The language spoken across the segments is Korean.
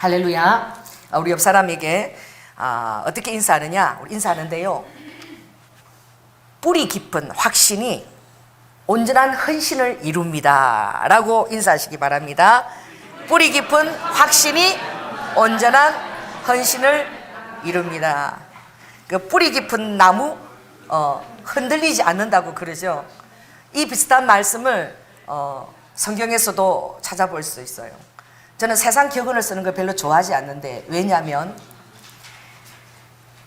할렐루야. 우리 옆 사람에게 어떻게 인사하느냐? 우리 인사하는데요, 뿌리 깊은 확신이 온전한 헌신을 이룹니다 라고 인사하시기 바랍니다. 뿌리 깊은 확신이 온전한 헌신을 이룹니다. 그 뿌리 깊은 나무 흔들리지 않는다고 그러죠. 이 비슷한 말씀을 성경에서도 찾아볼 수 있어요. 저는 세상 격언을 쓰는 걸 별로 좋아하지 않는데, 왜냐하면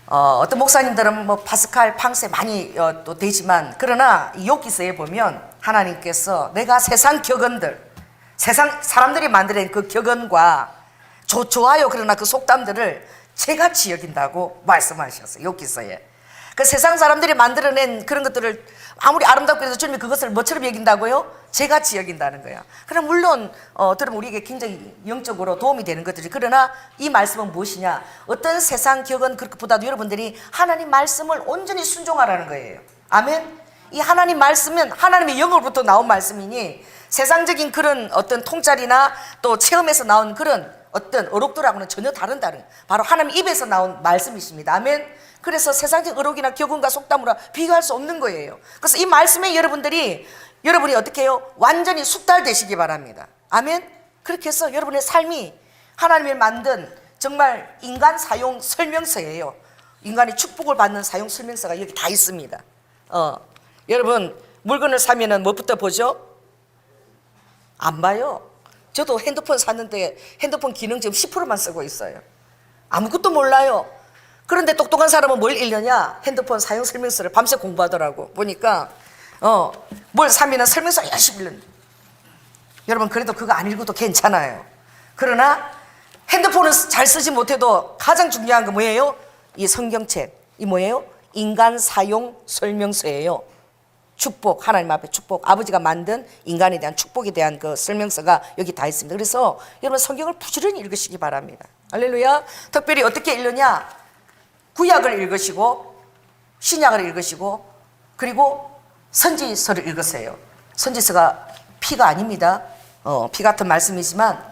어떤 목사님들은 뭐 파스칼, 팡세 많이 또 되지만, 그러나 이 욥기서에 보면 하나님께서 내가 세상 격언들, 세상 사람들이 만들어낸 그 격언과 좋아요 그러나 그 속담들을 제같이 여긴다고 말씀하셨어요. 욥기서에. 그 세상 사람들이 만들어낸 그런 것들을 아무리 아름답고 해도 주님이 그것을 뭐처럼 여긴다고요? 제같이 여긴다는 거야. 그럼 물론 들으면 우리에게 굉장히 영적으로 도움이 되는 것들이, 그러나 이 말씀은 무엇이냐? 어떤 세상 격언 그것보다도 여러분들이 하나님 말씀을 온전히 순종하라는 거예요. 아멘. 이 하나님 말씀은 하나님의 영으로부터 나온 말씀이니 세상적인 그런 어떤 통찰이나 또 체험에서 나온 그런 어떤 어록들하고는 전혀 다른 바로 하나님 입에서 나온 말씀이십니다. 아멘. 그래서 세상적 어록이나 격언과 속담으로 비교할 수 없는 거예요. 그래서 이 말씀에 여러분이 어떻게 해요? 완전히 숙달되시기 바랍니다. 아멘. 그렇게 해서 여러분의 삶이 하나님이 만든 정말 인간 사용 설명서예요. 인간이 축복을 받는 사용 설명서가 여기 다 있습니다. 여러분 물건을 사면은 뭐부터 보죠? 안 봐요. 저도 핸드폰 샀는데 핸드폰 기능 지금 10%만 쓰고 있어요. 아무것도 몰라요. 그런데 똑똑한 사람은 뭘 읽느냐? 핸드폰 사용 설명서를 밤새 공부하더라고. 보니까 뭘 사면은 설명서 열심히 읽는. 여러분 그래도 그거 안 읽어도 괜찮아요. 그러나 핸드폰은 잘 쓰지 못해도 가장 중요한 거 뭐예요? 이 성경책. 이 뭐예요? 인간 사용 설명서예요. 축복, 하나님 앞에 축복, 아버지가 만든 인간에 대한 축복에 대한 그 설명서가 여기 다 있습니다. 그래서 여러분 성경을 부지런히 읽으시기 바랍니다. 할렐루야. 특별히 어떻게 읽느냐? 구약을 읽으시고 신약을 읽으시고 그리고 선지서를 읽으세요. 선지서가 피가 아닙니다. 피 같은 말씀이지만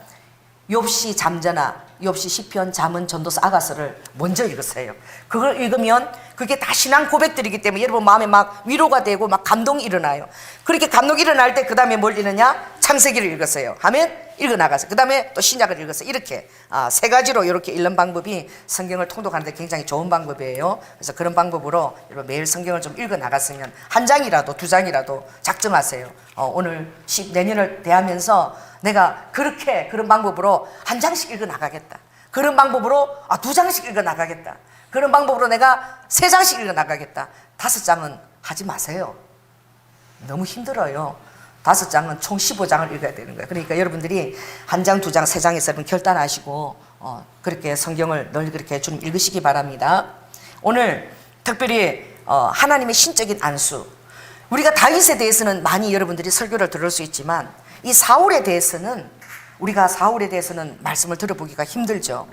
욥시, 잠자나, 욥시, 시편, 잠언, 전도서, 아가서를 먼저 읽으세요. 그걸 읽으면 그게 다 신앙 고백들이기 때문에 여러분 마음에 막 위로가 되고 막 감동이 일어나요. 그렇게 감동이 일어날 때 그 다음에 뭘 읽느냐? 창세기를 읽으세요. 하면 읽어나가세요. 그 다음에 또 신약을 읽으세요. 이렇게 세 가지로 이렇게 읽는 방법이 성경을 통독하는데 굉장히 좋은 방법이에요. 그래서 그런 방법으로 여러분 매일 성경을 좀 읽어나갔으면 한 장이라도 두 장이라도 작정하세요. 오늘 내년을 대하면서 내가 그런 방법으로 한 장씩 읽어나가겠다. 그런 방법으로 두 장씩 읽어나가겠다. 그런 방법으로 내가 세 장씩 읽어나가겠다. 5장은 하지 마세요. 너무 힘들어요. 5장은 총 15장을 읽어야 되는 거예요. 그러니까 여러분들이 한 장, 두 장, 세 장에서 결단하시고 그렇게 성경을 늘 그렇게 좀 읽으시기 바랍니다. 오늘 특별히 하나님의 신적인 안수. 우리가 다윗에 대해서는 많이 여러분들이 설교를 들을 수 있지만 이 사울에 대해서는 말씀을 들어보기가 힘들죠.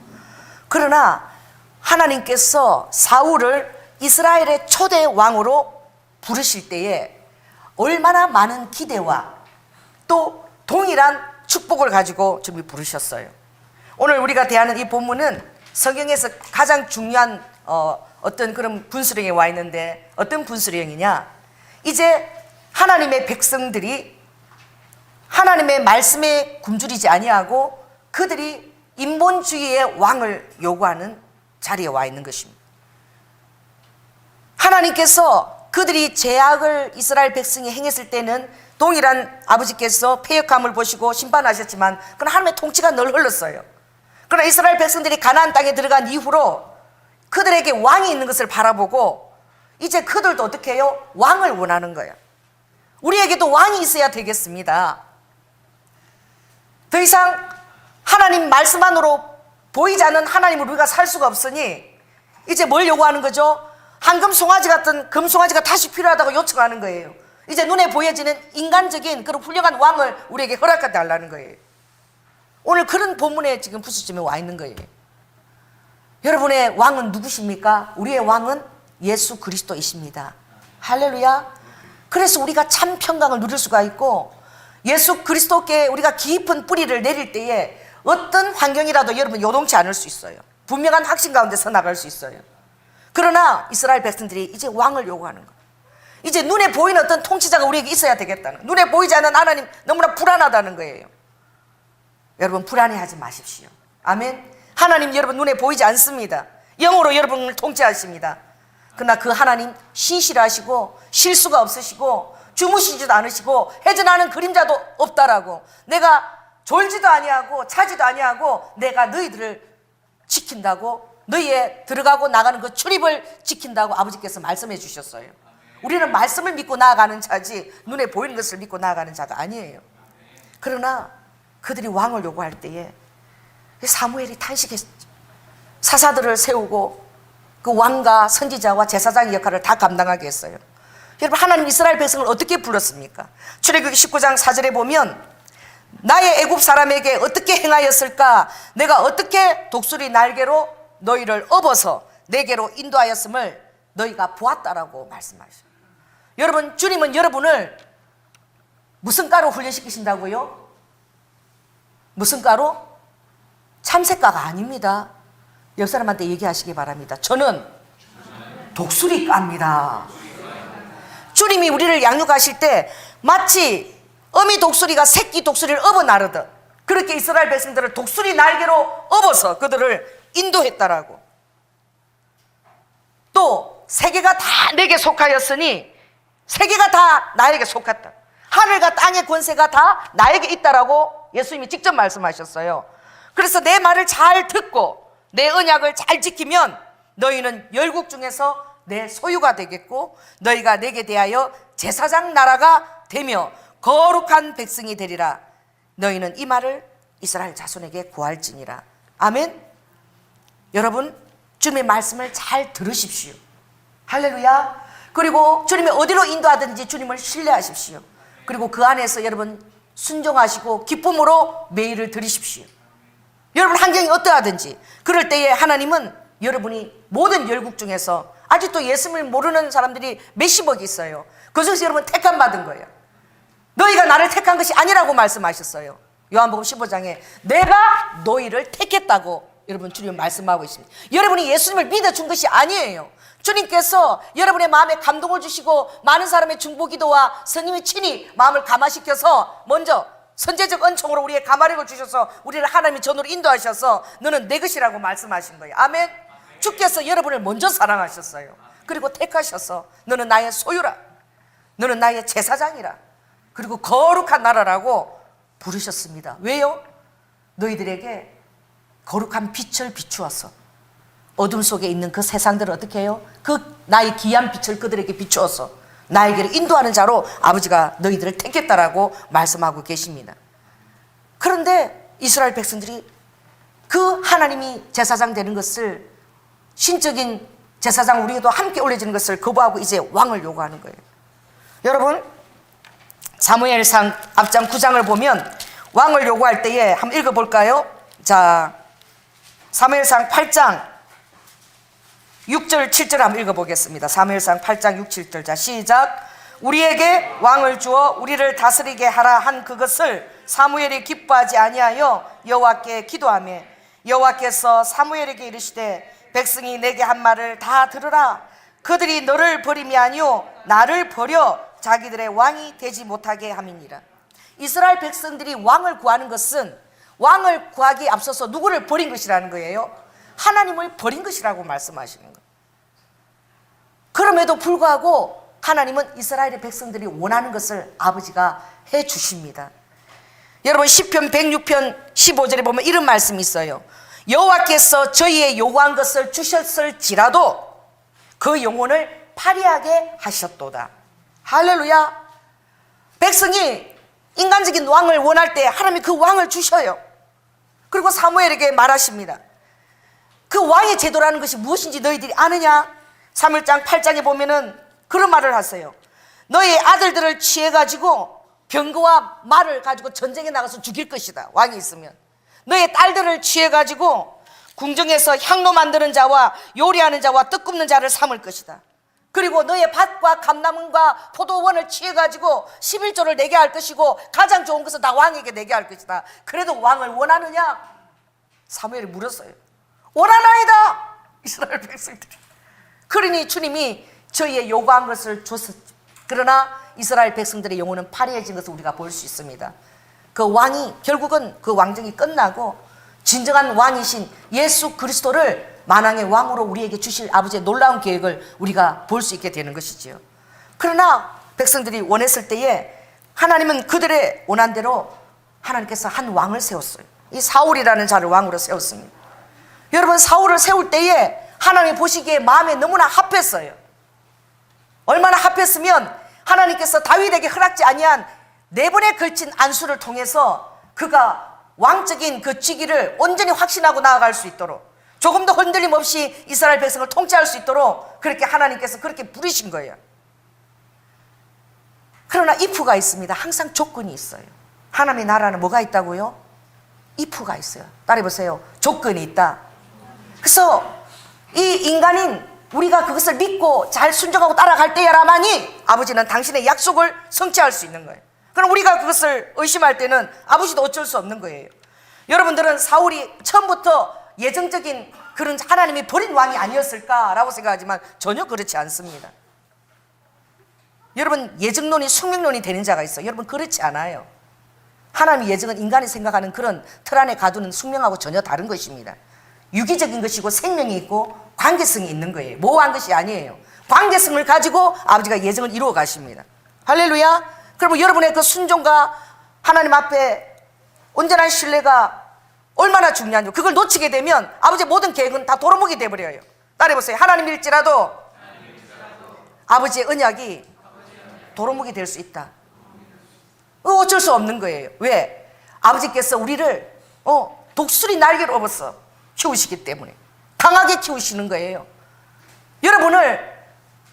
그러나 하나님께서 사울을 이스라엘의 초대 왕으로 부르실 때에 얼마나 많은 기대와 또 동일한 축복을 가지고 주님이 부르셨어요. 오늘 우리가 대하는 이 본문은 성경에서 가장 중요한 어떤 그런 분수령에 와 있는데, 어떤 분수령이냐? 이제 하나님의 백성들이 하나님의 말씀에 굶주리지 아니하고 그들이 인본주의의 왕을 요구하는 자리에 와 있는 것입니다. 하나님께서 그들이 죄악을 이스라엘 백성이 행했을 때는 동일한 아버지께서 패역함을 보시고 심판하셨지만 그러나 하나님의 통치가 늘 흘렀어요. 그러나 이스라엘 백성들이 가나안 땅에 들어간 이후로 그들에게 왕이 있는 것을 바라보고 이제 그들도 어떻게 해요? 왕을 원하는 거예요. 우리에게도 왕이 있어야 되겠습니다. 더 이상 하나님 말씀 안으로 보이지 않는 하나님을 우리가 살 수가 없으니 이제 뭘 요구하는 거죠? 황금 송아지 같은 금송아지가 다시 필요하다고 요청하는 거예요. 이제 눈에 보여지는 인간적인 그런 훌륭한 왕을 우리에게 허락해 달라는 거예요. 오늘 그런 본문에 지금 부수점에 와 있는 거예요. 여러분의 왕은 누구십니까? 우리의 왕은 예수 그리스도이십니다. 할렐루야. 그래서 우리가 참 평강을 누릴 수가 있고 예수 그리스도께 우리가 깊은 뿌리를 내릴 때에 어떤 환경이라도 여러분 요동치 않을 수 있어요. 분명한 확신 가운데 서 나갈 수 있어요. 그러나 이스라엘 백성들이 이제 왕을 요구하는 거예요. 이제 눈에 보이는 어떤 통치자가 우리에게 있어야 되겠다는, 눈에 보이지 않는 하나님 너무나 불안하다는 거예요. 여러분 불안해하지 마십시오. 아멘. 하나님 여러분 눈에 보이지 않습니다. 영으로 여러분을 통치하십니다. 그러나 그 하나님 신실하시고 실수가 없으시고 주무시지도 않으시고 해전하는 그림자도 없다라고, 내가 졸지도 아니하고 차지도 아니하고 내가 너희들을 지킨다고, 너희의 들어가고 나가는 그 출입을 지킨다고 아버지께서 말씀해 주셨어요. 우리는 말씀을 믿고 나아가는 자지 눈에 보이는 것을 믿고 나아가는 자가 아니에요. 그러나 그들이 왕을 요구할 때에 사무엘이 탄식했죠. 사사들을 세우고 그 왕과 선지자와 제사장의 역할을 다 감당하게 했어요. 여러분 하나님 이스라엘 백성을 어떻게 불렀습니까? 출애굽기 19장 4절에 보면 나의 애굽 사람에게 어떻게 행하였을까? 내가 어떻게 독수리 날개로 너희를 업어서 내게로 인도하였음을 너희가 보았다라고 말씀하셔요. 여러분 주님은 여러분을 무슨 가루 훈련시키신다고요? 무슨 가루? 참새가가 아닙니다. 옆 사람한테 얘기하시기 바랍니다. 저는 독수리가입니다. 주님이 우리를 양육하실 때 마치 어미 독수리가 새끼 독수리를 업어 나르듯 그렇게 이스라엘 백성들을 독수리 날개로 업어서 그들을 인도했다라고. 또 세계가 다 내게 속하였으니 세계가 다 나에게 속했다. 하늘과 땅의 권세가 다 나에게 있다라고 예수님이 직접 말씀하셨어요. 그래서 내 말을 잘 듣고 내 언약을 잘 지키면 너희는 열국 중에서 내 소유가 되겠고 너희가 내게 대하여 제사장 나라가 되며 거룩한 백성이 되리라. 너희는 이 말을 이스라엘 자손에게 고할지니라. 아멘. 여러분 주님의 말씀을 잘 들으십시오. 할렐루야. 그리고 주님이 어디로 인도하든지 주님을 신뢰하십시오. 그리고 그 안에서 여러분 순종하시고 기쁨으로 매일을 드리십시오. 여러분 환경이 어떠하든지 그럴 때에 하나님은 여러분이 모든 열국 중에서 아직도 예수님을 모르는 사람들이 몇십억이 있어요. 그중에서 여러분 택함 받은 거예요. 너희가 나를 택한 것이 아니라고 말씀하셨어요. 요한복음 15장에 내가 너희를 택했다고 여러분 주님은 말씀하고 있습니다. 여러분이 예수님을 믿어준 것이 아니에요. 주님께서 여러분의 마음에 감동을 주시고 많은 사람의 중보기도와 스님이 친히 마음을 감화시켜서 먼저 선제적 은총으로 우리의 감화력을 주셔서 우리를 하나님의 전으로 인도하셔서 너는 내 것이라고 말씀하신 거예요. 아멘. 주께서 여러분을 먼저 사랑하셨어요. 그리고 택하셔서 너는 나의 소유라, 너는 나의 제사장이라, 그리고 거룩한 나라라고 부르셨습니다. 왜요? 너희들에게 거룩한 빛을 비추어서 어둠 속에 있는 그 세상들을 어떻게 해요? 그 나의 귀한 빛을 그들에게 비추어서 나에게로 인도하는 자로 아버지가 너희들을 택했다라고 말씀하고 계십니다. 그런데 이스라엘 백성들이 그 하나님이 제사장 되는 것을, 신적인 제사장 우리도 함께 올려지는 것을 거부하고 이제 왕을 요구하는 거예요. 여러분 사무엘상 앞장 9장을 보면 왕을 요구할 때에 한번 읽어볼까요? 자, 사무엘상 8장 6절 7절 한번 읽어보겠습니다. 사무엘상 8장 6, 7절. 자, 시작. 우리에게 왕을 주어 우리를 다스리게 하라 한 그것을 사무엘이 기뻐하지 아니하여 여호와께 기도하며 여호와께서 사무엘에게 이르시되 백성이 내게 한 말을 다 들으라. 그들이 너를 버림이 아니요 나를 버려 자기들의 왕이 되지 못하게 함이니라. 이스라엘 백성들이 왕을 구하는 것은 왕을 구하기에 앞서서 누구를 버린 것이라는 거예요? 하나님을 버린 것이라고 말씀하시는 거예요. 그럼에도 불구하고 하나님은 이스라엘의 백성들이 원하는 것을 아버지가 해 주십니다. 여러분 시편 106편 15절에 보면 이런 말씀이 있어요. 여호와께서 저희의 요구한 것을 주셨을지라도 그 영혼을 파리하게 하셨도다. 할렐루야. 백성이 인간적인 왕을 원할 때 하나님이 그 왕을 주셔요. 그리고 사무엘에게 말하십니다. 그 왕의 제도라는 것이 무엇인지 너희들이 아느냐? 사무엘상 8장에 보면은 그런 말을 하세요. 너희 아들들을 취해가지고 병거와 말을 가지고 전쟁에 나가서 죽일 것이다. 왕이 있으면. 너희 딸들을 취해가지고 궁정에서 향로 만드는 자와 요리하는 자와 떡 굽는 자를 삼을 것이다. 그리고 너의 밭과 감나무와 포도원을 취해가지고 11조를 내게 할 것이고 가장 좋은 것은 다 왕에게 내게 할 것이다. 그래도 왕을 원하느냐? 사무엘이 물었어요. 원하나이다 이스라엘 백성들이. 그러니 주님이 저희의 요구한 것을 줬었죠. 그러나 이스라엘 백성들의 영혼은 파리해진 것을 우리가 볼 수 있습니다. 그 왕이 결국은 그 왕정이 끝나고 진정한 왕이신 예수 그리스도를 만왕의 왕으로 우리에게 주실 아버지의 놀라운 계획을 우리가 볼 수 있게 되는 것이지요. 그러나 백성들이 원했을 때에 하나님은 그들의 원한대로 하나님께서 한 왕을 세웠어요. 이 사울이라는 자를 왕으로 세웠습니다. 여러분, 사울을 세울 때에 하나님이 보시기에 마음에 너무나 합했어요. 얼마나 합했으면 하나님께서 다윗에게 허락지 아니한 4번에 걸친 안수를 통해서 그가 왕적인 그 직위를 온전히 확신하고 나아갈 수 있도록, 조금도 흔들림 없이 이스라엘 백성을 통치할 수 있도록 그렇게 하나님께서 그렇게 부르신 거예요. 그러나 if가 있습니다. 항상 조건이 있어요. 하나님의 나라는 뭐가 있다고요? if가 있어요. 따라해보세요. 조건이 있다. 그래서 이 인간인 우리가 그것을 믿고 잘 순종하고 따라갈 때야라만이 아버지는 당신의 약속을 성취할 수 있는 거예요. 그럼 우리가 그것을 의심할 때는 아버지도 어쩔 수 없는 거예요. 여러분들은 사울이 처음부터 예정적인 그런 하나님이 버린 왕이 아니었을까라고 생각하지만 전혀 그렇지 않습니다. 여러분, 예정론이 숙명론이 되는 자가 있어요. 여러분, 그렇지 않아요. 하나님의 예정은 인간이 생각하는 그런 틀 안에 가두는 숙명하고 전혀 다른 것입니다. 유기적인 것이고 생명이 있고 관계성이 있는 거예요. 모호한 것이 아니에요. 관계성을 가지고 아버지가 예정을 이루어 가십니다. 할렐루야. 그러면 여러분의 그 순종과 하나님 앞에 온전한 신뢰가 얼마나 중요한지, 그걸 놓치게 되면 아버지의 모든 계획은 다 도루묵이 돼버려요. 따라해보세요. 하나님일지라도 아버지의 언약이 도루묵이 될 수 있다. 어쩔 수 없는 거예요. 왜? 아버지께서 우리를 독수리 날개로 업어서 키우시기 때문에 강하게 키우시는 거예요. 여러분을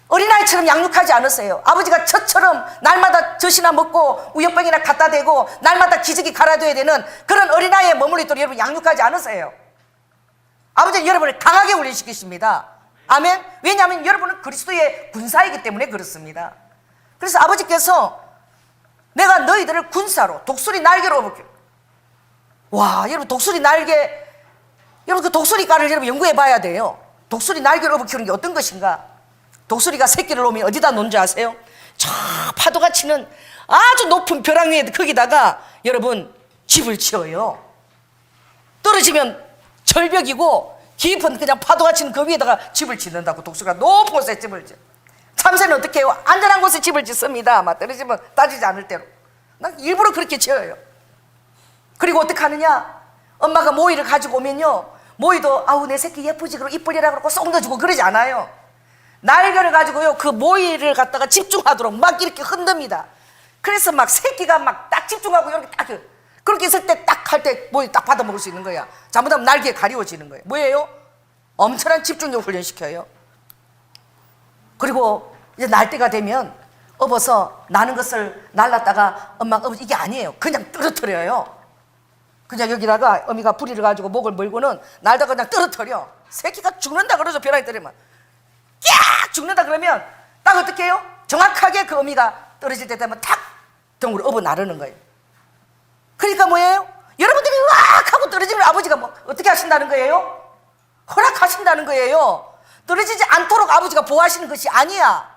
어린아이처럼 양육하지 않으세요. 아버지가 저처럼 날마다 젖이나 먹고 우유병이나 갖다 대고 날마다 기저귀 갈아줘야 되는 그런 어린아이에 머물리도록 여러분 양육하지 않으세요. 아버지는 여러분을 강하게 훈련시키십니다. 아멘. 왜냐하면 여러분은 그리스도의 군사이기 때문에 그렇습니다. 그래서 아버지께서 내가 너희들을 군사로 독수리 날개로 업을게. 와, 여러분, 독수리 날개, 여러분, 그 독수리과를 여러분 연구해 봐야 돼요. 독수리 날개로 업어 키우는 게 어떤 것인가? 독수리가 새끼를 놓으면 어디다 놓는지 아세요? 저 파도가 치는 아주 높은 벼랑 위에 거기다가 여러분 집을 지어요. 떨어지면 절벽이고 깊은 그냥 파도가 치는 그 위에다가 집을 짓는다고. 독수리가 높은 곳에 집을 지어. 참새는 어떻게 해요? 안전한 곳에 집을 짓습니다. 아마 떨어지면 따지지 않을 대로. 난 일부러 그렇게 지어요. 그리고 어떻게 하느냐? 엄마가 모이를 가지고 오면요, 모이도 아우 내 새끼 예쁘지 그러고 이쁘리라 그러고 쏙 넣어주고 그러지 않아요. 날개를 가지고요 그 모이를 갖다가 집중하도록 막 이렇게 흔듭니다. 그래서 막 새끼가 막 딱 집중하고 이렇게 딱 그렇게 있을 때 딱 할 때 모이 딱 받아 먹을 수 있는 거야. 잘못하면 날개에 가리워지는 거예요. 뭐예요? 엄청난 집중력 훈련시켜요. 그리고 이제 날 때가 되면 업어서 나는 것을 날랐다가 엄마가 이게 아니에요. 그냥 떨어뜨려요. 그냥 여기다가 어미가 부리를 가지고 목을 물고는 날다가 그냥 떨어뜨려. 새끼가 죽는다 그러죠. 벼랑이 떨어지면 깍 죽는다 그러면 딱 어떻게 해요? 정확하게 그 어미가 떨어질 때 되면 탁 등으로 업어 나르는 거예요. 그러니까 뭐예요? 여러분들이 으악 하고 떨어지면 아버지가 뭐 어떻게 하신다는 거예요? 허락하신다는 거예요. 떨어지지 않도록 아버지가 보호하시는 것이 아니야.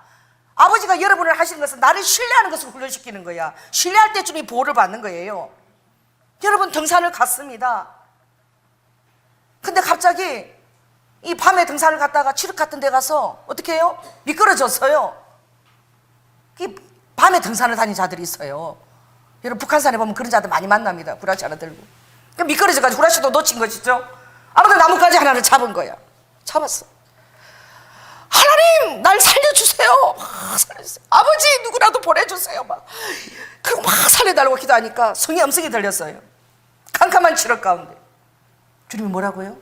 아버지가 여러분을 하시는 것은 나를 신뢰하는 것을 훈련시키는 거야. 신뢰할 때쯤 이 보호를 받는 거예요. 여러분, 등산을 갔습니다. 근데 갑자기 이 밤에 등산을 갔다가 칠흑 같은 데 가서 어떻게 해요? 미끄러졌어요. 이 밤에 등산을 다니는 자들이 있어요. 여러분, 북한산에 보면 그런 자들 많이 만납니다. 후라시 하나 들고 미끄러져가지고 후라시도 놓친 것이죠. 아무튼 나뭇가지 하나를 잡은 거야. 잡았어. 하나님 날 살려주세요. 살려주세요. 아버지 누구라도 보내주세요. 그리고 막 살려달라고 기도하니까 성의 음성이 들렸어요. 캄캄한 칠흑 가운데 주님이 뭐라고요?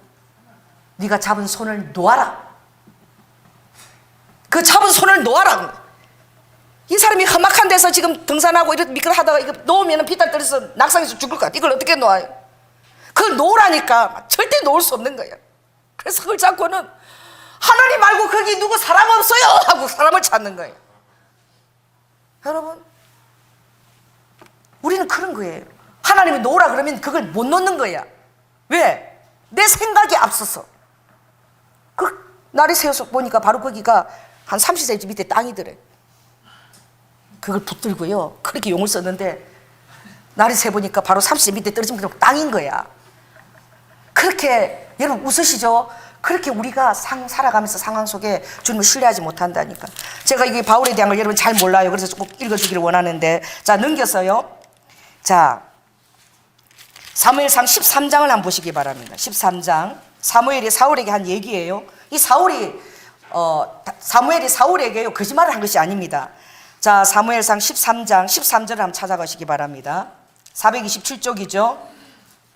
네가 잡은 손을 놓아라. 그 잡은 손을 놓아라. 이 사람이 험악한 데서 지금 등산하고 이렇게 미끄러하다가 이거 놓으면 피탈 떨어져서 낙상해서 죽을 것 같아. 이걸 어떻게 놓아요? 그걸 놓으라니까 절대 놓을 수 없는 거예요. 그래서 그걸 잡고는 하나님 말고 거기 누구 사람 없어요 하고 사람을 찾는 거예요. 여러분, 우리는 그런 거예요. 하나님이 놓으라 그러면 그걸 못 놓는 거야. 왜? 내 생각이 앞서서 그 날이 새어서 보니까 바로 거기가 한 30cm 밑에 땅이더래. 그걸 붙들고요 그렇게 용을 썼는데 날이 새 보니까 바로 30cm 밑에 떨어진 게 땅인 거야. 그렇게 여러분 웃으시죠? 그렇게 우리가 살아가면서 상황 속에 주님을 신뢰하지 못한다니까. 제가 이게 바울에 대한 걸 여러분 잘 몰라요. 그래서 꼭 읽어주기를 원하는데, 자 넘겨서요. 자 사무엘상 13장을 한번 보시기 바랍니다. 13장 사무엘이 사울에게 한 얘기예요. 이 사무엘이 사울에게요 거짓말을 한 것이 아닙니다. 자 사무엘상 13장 13절을 한번 찾아가시기 바랍니다. 427쪽이죠.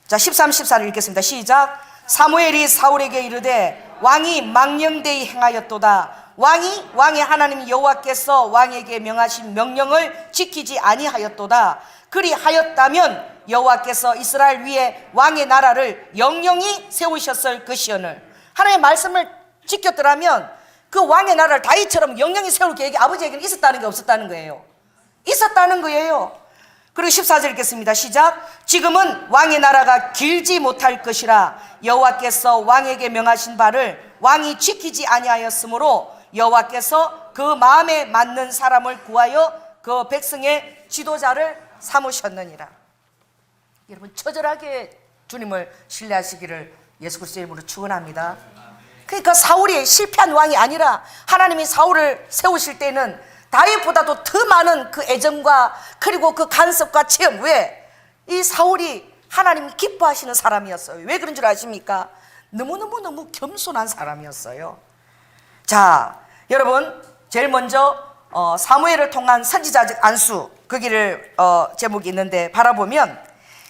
자 13, 14를 읽겠습니다. 시작. 사무엘이 사울에게 이르되 왕이 망령되이 행하였도다. 왕의 하나님 여호와께서 왕에게 명하신 명령을 지키지 아니하였도다. 그리하였다면 여호와께서 이스라엘 위에 왕의 나라를 영영히 세우셨을 것이오늘. 하나님의 말씀을 지켰더라면 그 왕의 나라를 다윗처럼 영영히 세울 계획이 아버지에게는 있었다는 게 없었다는 거예요. 있었다는 거예요. 그리고 14절 읽겠습니다. 시작. 지금은 왕의 나라가 길지 못할 것이라 여호와께서 왕에게 명하신 바를 왕이 지키지 아니하였으므로 여호와께서 그 마음에 맞는 사람을 구하여 그 백성의 지도자를 삼으셨느니라. 여러분 처절하게 주님을 신뢰하시기를 예수 그리스도의 이름으로 축원합니다. 그러니까 사울이 실패한 왕이 아니라 하나님이 사울을 세우실 때는 다윗보다도 더 많은 그 애정과 그리고 그 간섭과 체험. 왜? 이 사울이 하나님이 기뻐하시는 사람이었어요. 왜 그런 줄 아십니까? 너무너무 겸손한 사람이었어요. 자 여러분 제일 먼저 사무엘을 통한 선지자 안수 거기를 제목이 있는데 바라보면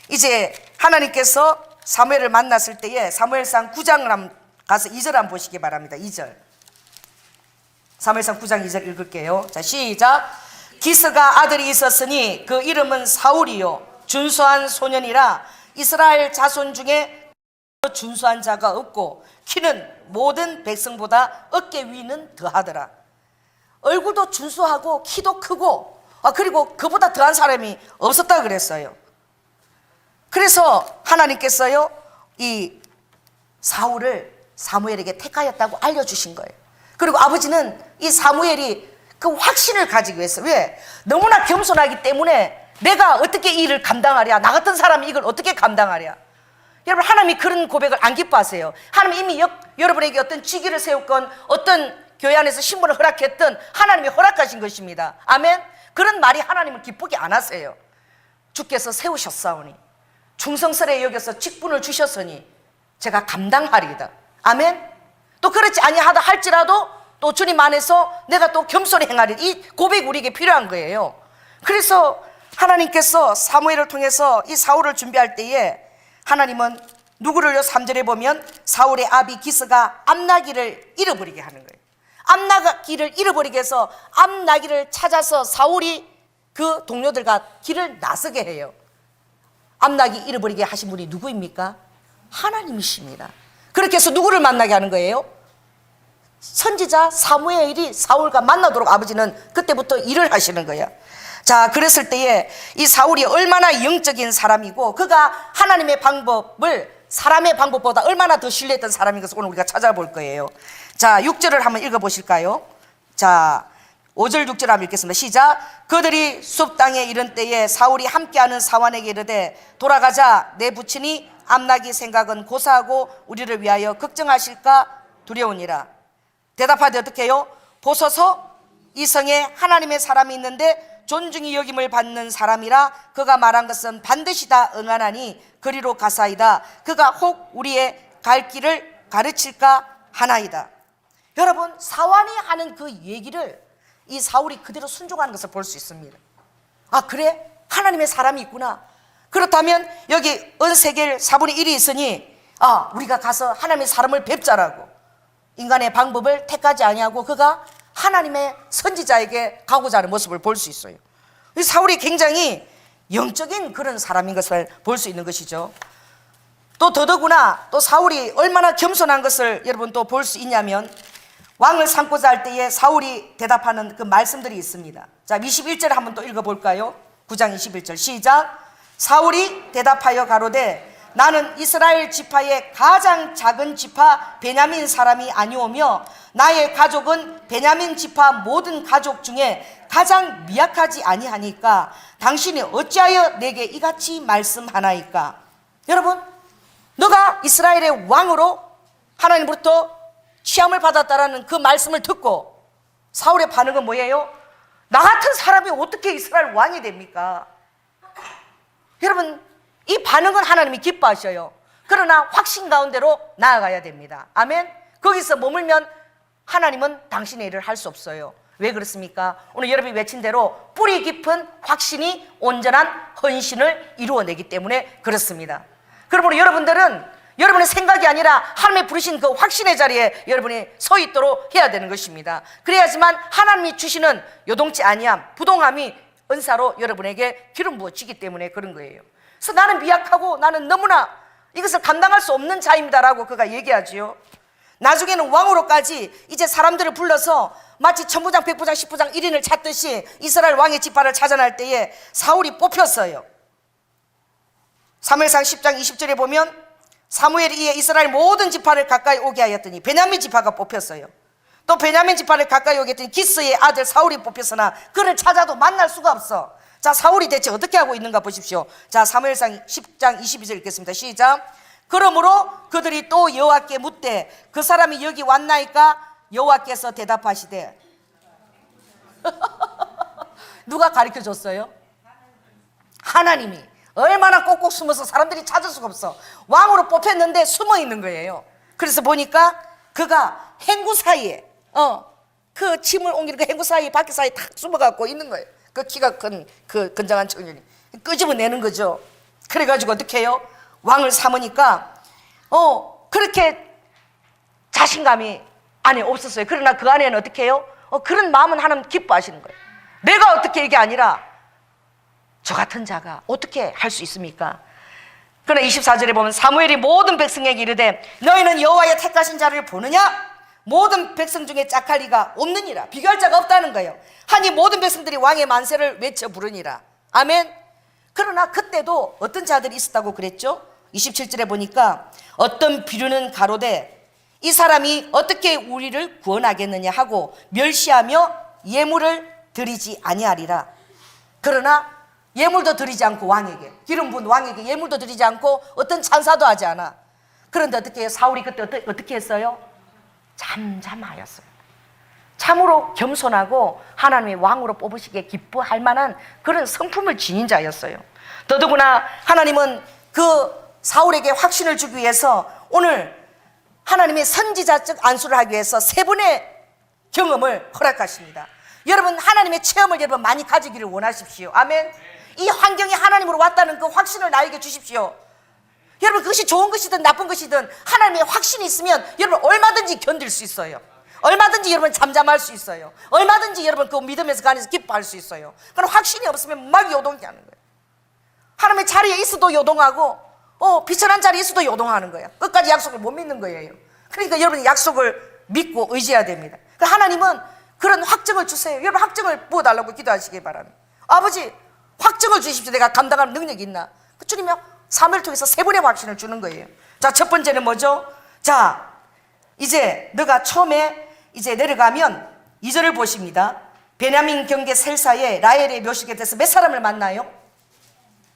이제 하나님께서 사무엘을 만났을 때에 사무엘상 9장을 한번 가서 2절 한번 보시기 바랍니다. 2절 사무엘상 9장 2절 읽을게요. 자 시작. 기스가 아들이 있었으니 그 이름은 사울이요 준수한 소년이라 이스라엘 자손 중에 준수한 자가 없고 키는 모든 백성보다 어깨 위는 더하더라. 얼굴도 준수하고 키도 크고 그리고 그보다 더한 사람이 없었다 그랬어요. 그래서 하나님께서요 이 사울을 사무엘에게 택하였다고 알려주신 거예요. 그리고 아버지는 이 사무엘이 그 확신을 가지기 위해서, 왜? 너무나 겸손하기 때문에 내가 어떻게 이 일을 감당하랴, 나 같은 사람이 이걸 어떻게 감당하랴. 여러분 하나님이 그런 고백을 안 기뻐하세요. 하나님이 이미 여러분에게 어떤 직위를 세웠건 어떤 교회 안에서 신분을 허락했던 하나님이 허락하신 것입니다. 아멘. 그런 말이 하나님을 기쁘게 안 하세요. 주께서 세우셨사오니 충성스레 여겨서 직분을 주셨으니 제가 감당하리이다. 아멘. 또 그렇지 아니하다 할지라도 또 주님 안에서 내가 또 겸손히 행하리. 이 고백이 우리에게 필요한 거예요. 그래서 하나님께서 사무엘을 통해서 이 사울을 준비할 때에 하나님은 누구를요? 3절에 보면 사울의 아비 기스가 암나기를 잃어버리게 하는 거예요. 암나기를 잃어버리게 해서 암나기를 찾아서 사울이 그 동료들과 길을 나서게 해요. 암나기 잃어버리게 하신 분이 누구입니까? 하나님이십니다. 그렇게 해서 누구를 만나게 하는 거예요? 선지자 사무엘이 사울과 만나도록 아버지는 그때부터 일을 하시는 거예요. 자 그랬을 때에 이 사울이 얼마나 영적인 사람이고 그가 하나님의 방법을 사람의 방법보다 얼마나 더 신뢰했던 사람인 것을 오늘 우리가 찾아볼 거예요. 자 6절을 한번 읽어보실까요? 자 5절 6절 한번 읽겠습니다. 시작. 그들이 숲 땅에 이른 때에 사울이 함께하는 사환에게 이르되 돌아가자. 내 부친이 암나기 생각은 고사하고 우리를 위하여 걱정하실까 두려우니라. 대답하되 어떻게 해요? 보소서 이 성에 하나님의 사람이 있는데 존중이 여김을 받는 사람이라 그가 말한 것은 반드시 다 응하나니 그리로 가사이다. 그가 혹 우리의 갈 길을 가르칠까 하나이다. 여러분 사환이 하는 그 얘기를 이 사울이 그대로 순종하는 것을 볼 수 있습니다. 아 그래? 하나님의 사람이 있구나. 그렇다면 여기 은세겔 4분의 1이 있으니 우리가 가서 하나님의 사람을 뵙자라고 인간의 방법을 택하지 아니하고 그가 하나님의 선지자에게 가고자 하는 모습을 볼 수 있어요. 사울이 굉장히 영적인 그런 사람인 것을 볼 수 있는 것이죠. 또 더더구나 또 사울이 얼마나 겸손한 것을 여러분 또 볼 수 있냐면 왕을 삼고자 할 때에 사울이 대답하는 그 말씀들이 있습니다. 자 21절 한번 또 읽어볼까요? 9장 21절 시작. 사울이 대답하여 가로되 나는 이스라엘 지파의 가장 작은 지파 베냐민 사람이 아니오며 나의 가족은 베냐민 지파 모든 가족 중에 가장 미약하지 아니하니까 당신이 어찌하여 내게 이같이 말씀하나이까. 여러분, 너가 이스라엘의 왕으로 하나님으로부터 시험을 받았다라는 그 말씀을 듣고 사울의 반응은 뭐예요? 나 같은 사람이 어떻게 이스라엘 왕이 됩니까? 여러분, 이 반응은 하나님이 기뻐하셔요. 그러나 확신 가운데로 나아가야 됩니다. 아멘. 거기서 머물면 하나님은 당신의 일을 할 수 없어요. 왜 그렇습니까? 오늘 여러분이 외친 대로 뿌리 깊은 확신이 온전한 헌신을 이루어내기 때문에 그렇습니다. 그러므로 여러분들은 여러분의 생각이 아니라 하나님의 부르신 그 확신의 자리에 여러분이 서 있도록 해야 되는 것입니다. 그래야지만 하나님이 주시는 요동치 아니함, 부동함이 은사로 여러분에게 기름 부어지기 때문에 그런 거예요. 그래서 나는 미약하고 나는 너무나 이것을 감당할 수 없는 자입니다라고 그가 얘기하지요. 나중에는 왕으로까지 이제 사람들을 불러서 마치 천부장, 백부장, 십부장 1인을 찾듯이 이스라엘 왕의 지파를 찾아낼 때에 사울이 뽑혔어요. 사무엘상 10장 20절에 보면 사무엘이 이에 이스라엘 모든 지파를 가까이 오게 하였더니 베냐민 지파가 뽑혔어요. 또 베냐민 지파를 가까이 오게 했더니 기스의 아들 사울이 뽑혔으나 그를 찾아도 만날 수가 없어. 자, 사울이 대체 어떻게 하고 있는가 보십시오. 자, 사무엘상 10장 22절 읽겠습니다. 시작. 그러므로 그들이 또 여호와께 묻되 그 사람이 여기 왔나이까? 여호와께서 대답하시되 누가 가르쳐 줬어요? 하나님이. 얼마나 꼭꼭 숨어서 사람들이 찾을 수가 없어. 왕으로 뽑혔는데 숨어 있는 거예요. 그래서 보니까 그가 행구 사이에 그 짐을 옮기는 그 행구 사이에 바퀴 사이에 탁 숨어갖고 있는 거예요. 그 키가 큰 그 건장한 청년이 끄집어내는 거죠. 그래가지고 어떻게 해요? 왕을 삼으니까 그렇게 자신감이 안에 없었어요. 그러나 그 안에는 어떻게 해요? 그런 마음은 하나님 기뻐하시는 거예요. 내가 어떻게 이게 아니라 저 같은 자가 어떻게 할 수 있습니까? 그러나 24절에 보면 사무엘이 모든 백성에게 이르되 너희는 여호와의 택하신 자를 보느냐? 모든 백성 중에 짝할 리가 없느니라. 비교할 자가 없다는 거예요. 하니 모든 백성들이 왕의 만세를 외쳐 부르니라. 아멘. 그러나 그때도 어떤 자들이 있었다고 그랬죠? 27절에 보니까 어떤 비류는 가로되 이 사람이 어떻게 우리를 구원하겠느냐 하고 멸시하며 예물을 드리지 아니하리라. 그러나 예물도 드리지 않고 왕에게, 기름 부은 왕에게 예물도 드리지 않고 어떤 찬사도 하지 않아. 그런데 어떻게 해요? 사울이 그때 어떻게 했어요? 잠잠하였어요. 참으로 겸손하고 하나님의 왕으로 뽑으시기에 기뻐할 만한 그런 성품을 지닌 자였어요. 더더구나 하나님은 그 사울에게 확신을 주기 위해서 오늘 하나님의 선지자적 안수를 하기 위해서 세 번의 경험을 허락하십니다. 여러분, 하나님의 체험을 여러분 많이 가지기를 원하십시오. 아멘. 이 환경이 하나님으로 왔다는 그 확신을 나에게 주십시오. 여러분, 그것이 좋은 것이든 나쁜 것이든 하나님의 확신이 있으면 여러분 얼마든지 견딜 수 있어요. 얼마든지 여러분 잠잠할 수 있어요. 얼마든지 여러분 그 믿음에서 그 안에서 기뻐할 수 있어요. 그럼 확신이 없으면 막 요동케 하는 거예요. 하나님의 자리에 있어도 요동하고 비천한 자리에 있어도 요동하는 거예요. 끝까지 약속을 못 믿는 거예요. 그러니까 여러분이 약속을 믿고 의지해야 됩니다. 하나님은 그런 확증을 주세요. 여러분 확증을 부어달라고 기도하시기 바랍니다. 아버지, 확증을 주십시오. 내가 감당할 능력이 있나? 그 주님이 사무엘 통해서 세 번의 확신을 주는 거예요. 자, 첫 번째는 뭐죠? 자, 이제 너가 처음에 이제 내려가면 2절을 보십니다. 베냐민 경계 셀사에 라헬의 묘실에 대해서 몇 사람을 만나요?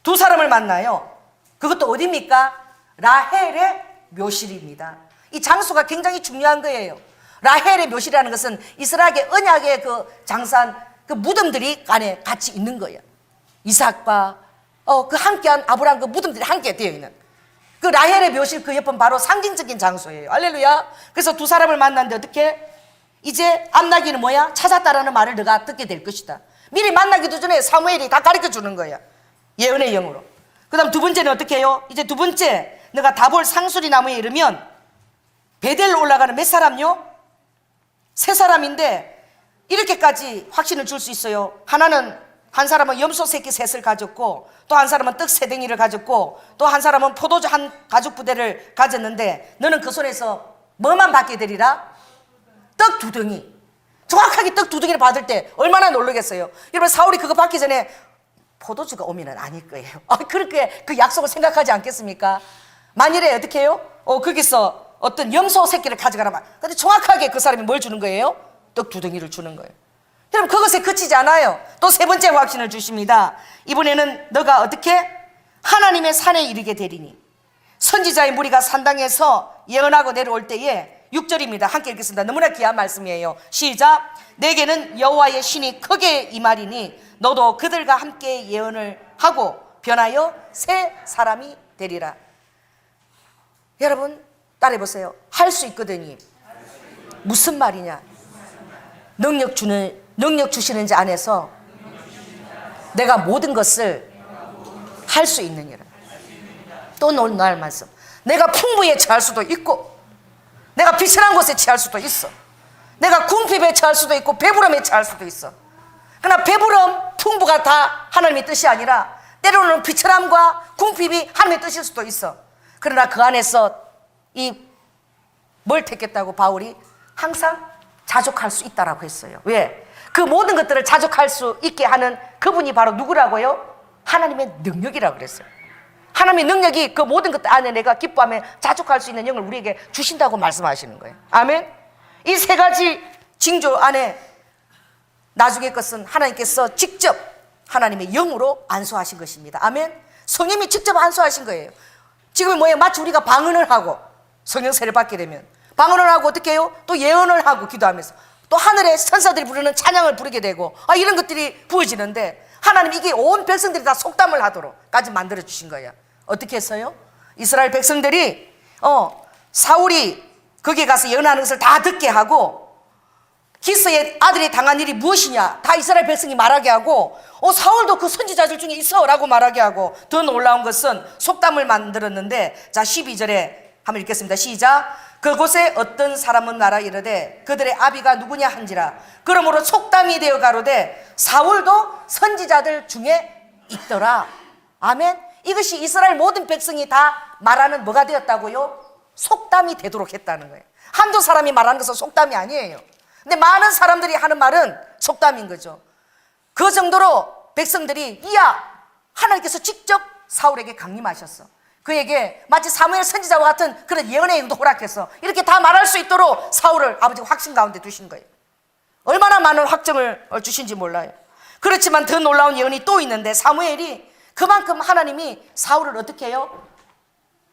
2사람을 만나요. 그것도 어디입니까? 라헬의 묘실입니다. 이 장소가 굉장히 중요한 거예요. 라헬의 묘실이라는 것은 이스라엘의 언약의 그 장사한 그 무덤들이 안에 같이 있는 거예요. 이삭과 그 함께한 아브라함 그 무덤들이 함께 되어 있는 그 라헬의 묘실 그 옆은 바로 상징적인 장소예요. 할렐루야. 그래서 2사람을 만났는데 어떻게? 이제 앞나기는 뭐야? 찾았다라는 말을 너가 듣게 될 것이다. 미리 만나기도 전에 사무엘이 다 가르쳐 주는 거야. 예언의 영으로. 그 다음 2번째는 어떻게 해요? 이제 2번째, 너가 다볼 상수리 나무에 이르면 베델로 올라가는 몇 사람요? 3사람인데 이렇게까지 확신을 줄 수 있어요. 한 사람은 염소 새끼 셋을 가졌고, 또 한 사람은 떡 3댕이를 가졌고, 또 한 사람은 포도주 한 가죽 부대를 가졌는데 너는 그 손에서 뭐만 받게 되리라? 떡 2덩이. 정확하게 떡 2덩이를 받을 때 얼마나 놀라겠어요. 여러분, 사울이 그거 받기 전에 포도주가 오면은 아닐 거예요. 그렇게 그 약속을 생각하지 않겠습니까? 만일에 어떻게 해요? 거기서 어떤 염소 새끼를 가져가라 말. 근데 정확하게 그 사람이 뭘 주는 거예요? 떡 2덩이를 주는 거예요. 여러분, 그것에 그치지 않아요. 또 3번째 확신을 주십니다. 이번에는 너가 어떻게 하나님의 산에 이르게 되리니, 선지자의 무리가 산당에서 예언하고 내려올 때에 6절입니다. 함께 읽겠습니다. 너무나 귀한 말씀이에요. 시작. 내게는 여호와의 신이 크게 임하리니 너도 그들과 함께 예언을 하고 변하여 새 사람이 되리라. 여러분 따라해 보세요. 할 수 있거든요. 무슨 말이냐? 능력 주시는 자 안에서 내가 모든 것을 할 수 있느니라. 또 놀랄 말씀. 내가 풍부에 처할 수도 있고, 내가 비천한 곳에 처할 수도 있어. 내가 궁핍에 처할 수도 있고, 배부름에 처할 수도 있어. 그러나 배부름, 풍부가 다 하나님의 뜻이 아니라 때로는 비천함과 궁핍이 하나님의 뜻일 수도 있어. 그러나 그 안에서 뭘 택했다고 바울이 항상 자족할 수 있다라고 했어요. 왜? 그 모든 것들을 자족할 수 있게 하는 그분이 바로 누구라고요? 하나님의 능력이라고 그랬어요. 하나님의 능력이 그 모든 것 안에 내가 기뻐하며 자족할 수 있는 영을 우리에게 주신다고 말씀하시는 거예요. 아멘. 이 3가지 징조 안에 나중에 것은 하나님께서 직접 하나님의 영으로 안수하신 것입니다. 아멘. 성령이 직접 안수하신 거예요. 지금 뭐예요? 마치 우리가 방언을 하고 성령세를 받게 되면 방언을 하고 어떻게 해요? 또 예언을 하고 기도하면서 또 하늘의 천사들이 부르는 찬양을 부르게 되고 이런 것들이 부어지는데, 하나님 이게 온 백성들이 다 속담을 하도록까지 만들어 주신 거예요. 어떻게 했어요? 이스라엘 백성들이 사울이 거기에 가서 예언하는 것을 다 듣게 하고, 기스의 아들이 당한 일이 무엇이냐 다 이스라엘 백성이 말하게 하고, 사울도 그 선지자들 중에 있어 라고 말하게 하고, 더 놀라운 것은 속담을 만들었는데, 자 12절에 한번 읽겠습니다. 시작. 그곳에 어떤 사람은 나라 이르되 그들의 아비가 누구냐 한지라. 그러므로 속담이 되어 가로되 사울도 선지자들 중에 있더라. 아멘. 이것이 이스라엘 모든 백성이 다 말하는 뭐가 되었다고요? 속담이 되도록 했다는 거예요. 한두 사람이 말하는 것은 속담이 아니에요. 근데 많은 사람들이 하는 말은 속담인 거죠. 그 정도로 백성들이 이야, 하나님께서 직접 사울에게 강림하셨어. 그에게 마치 사무엘 선지자와 같은 그런 예언의 영도 허락해서 이렇게 다 말할 수 있도록 사울을 아버지가 확신 가운데 두신 거예요. 얼마나 많은 확정을 주신지 몰라요. 그렇지만 더 놀라운 예언이 또 있는데, 사무엘이 그만큼 하나님이 사울을 어떻게 해요?